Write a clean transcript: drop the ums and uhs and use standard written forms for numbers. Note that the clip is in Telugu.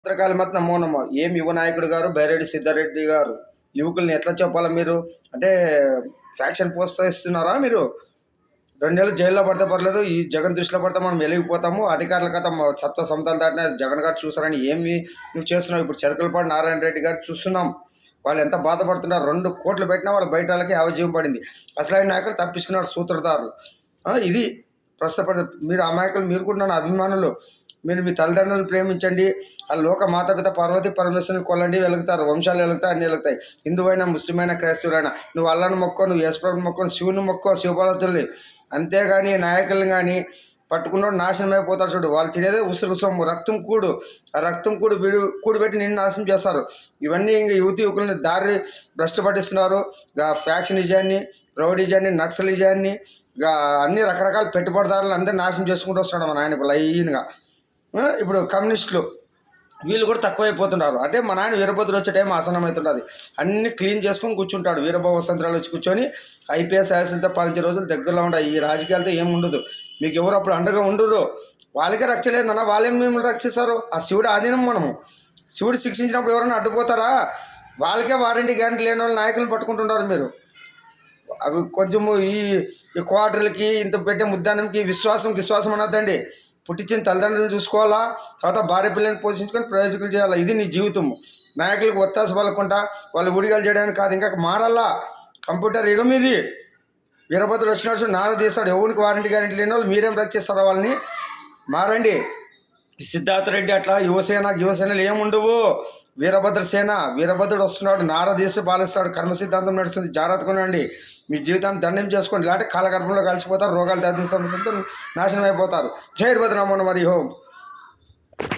భద్రకాళి మత్ నమో నమో. ఏం యువ నాయకుడు గారు బైరెడ్డి సిద్ధారెడ్డి గారు యువకుల్ని ఎట్లా చెప్పాలా మీరు? అంటే ఫ్యాక్షన్ ప్రోత్సహిస్తున్నారా మీరు? 2 నెలలు జైల్లో పడితే పర్లేదు, ఈ జగన్ దృష్టిలో పడితే మనం వెలిగిపోతాము, అధికారుల కథ సప్త సముద్రాలు దాటిన జగన్ గారు చూసారని ఏమి నువ్వు చేస్తున్నావు? ఇప్పుడు చెరకలపాటి నారాయణ రెడ్డి గారు చూస్తున్నాం, వాళ్ళు ఎంత బాధపడుతున్నారు. 2 కోట్లు పెట్టినా వాళ్ళ బయట వాళ్ళకి యావజీవం పడింది. అసలైన నాయకులు తప్పించుకున్నారు, సూత్రధారులు. ఇది ప్రస్తుత మీరు అమాయకులు, మీరు కూడా నా అభిమానులు. మీరు మీ తల్లిదండ్రులను ప్రేమించండి. ఆ లోక మాతాపిత పార్వతి పరమేశ్వరుని కొల్లండి, వెలుగుతారు, వంశాలు వెలుగుతాయి, అన్నీ వెలుగుతాయి. హిందువైనా, ముస్లిమైనా, క్రైస్తవులైనా నువ్వు అల్లాను మొక్కో, నువ్వు యేసుప్రభుని మొక్కో, శివుని మొక్కో, శివపార్వతుల్ని. అంతేగాని నాయకులను కానీ పట్టుకున్నాడు నాశనం అయిపోతారు. చూడు, వాళ్ళు తినేదే ఉసురు సొమ్ము, రక్తం కూడు. ఆ రక్తం కూడిపెట్టి నిన్ను నాశనం చేస్తారు. ఇవన్నీ ఇంక యువకులను దారి భ్రష్టు పట్టిస్తున్నారు. ఫ్యాక్షనిజాన్ని, రౌడిజాన్ని, నక్సలిజాన్ని, అన్ని రకరకాల పెట్టుబడిదారులు అందరూ నాశనం చేసుకుంటూ వస్తున్నాడు మన ఆయన లైన్గా. ఇప్పుడు కమ్యూనిస్టులు వీళ్ళు కూడా తక్కువైపోతున్నారు. అంటే మా నాయన వీరభద్రుడు వచ్చే టైం ఆసనం అవుతుంటుంది, అన్ని క్లీన్ చేసుకొని కూర్చుంటాడు. వీరభద్ర వసంతరాలు వచ్చి కూర్చొని ఐపీఎస్ ఐఎస్ఎల్తో పాలించే రోజులు దగ్గరలో ఉన్నాయి. ఈ రాజకీయాలతో ఏమి ఉండదు, మీకు ఎవరు అప్పుడు అండగా ఉండరు. వాళ్ళకే రక్ష లేదన్న, వాళ్ళేం మిమ్మల్ని రక్షిస్తారు? ఆ శివుడు ఆధీనం. మనము శివుడు శిక్షించినప్పుడు ఎవరైనా అడ్డుపోతారా? వాళ్ళకే వారంటీ గ్యారంటీ లేని వాళ్ళ నాయకులను పట్టుకుంటున్నారు మీరు. అవి కొంచెము ఈ క్వార్టర్లకి ఇంత పెట్టే ముద్దానంకి విశ్వాసం అనొద్దండి. పుట్టించిన తల్లిదండ్రులు చూసుకోవాలా, తర్వాత భార్య పిల్లల్ని పోషించుకొని ప్రయోజకులు చేయాలా. ఇది నీ జీవితం. నాయకులకు ఒత్తాస పలకుండా వాళ్ళు ఉడిగాలు చేయడానికి కాదు, ఇంకా మారాలా. కంప్యూటర్ యుగం ఇది. వీరభద్రుడు వచ్చినట్టు నార తీస్తాడు. ఎవరికి వారంటీ గ్యారెంటీ లేని వాళ్ళు మీరేం రక్షిస్తారా వాళ్ళని? మారండి. సిద్ధార్థ రెడ్డి అట్లా యువసేనలు ఏముండవు. వీరభద్రుడు వస్తున్నాడు, నార తీసి పాలిస్తాడు. కర్మ సిద్ధాంతం నడుస్తుంది, జాగ్రత్తగా మీ జీవితాన్ని దండం చేసుకోండి. ఇలాంటి కాలగర్భంలో కలిసిపోతారు, రోగాలు దాచిన సమస్యలతో నాశనం అయిపోతారు. జై భద్రమోహన్ మరి హోం.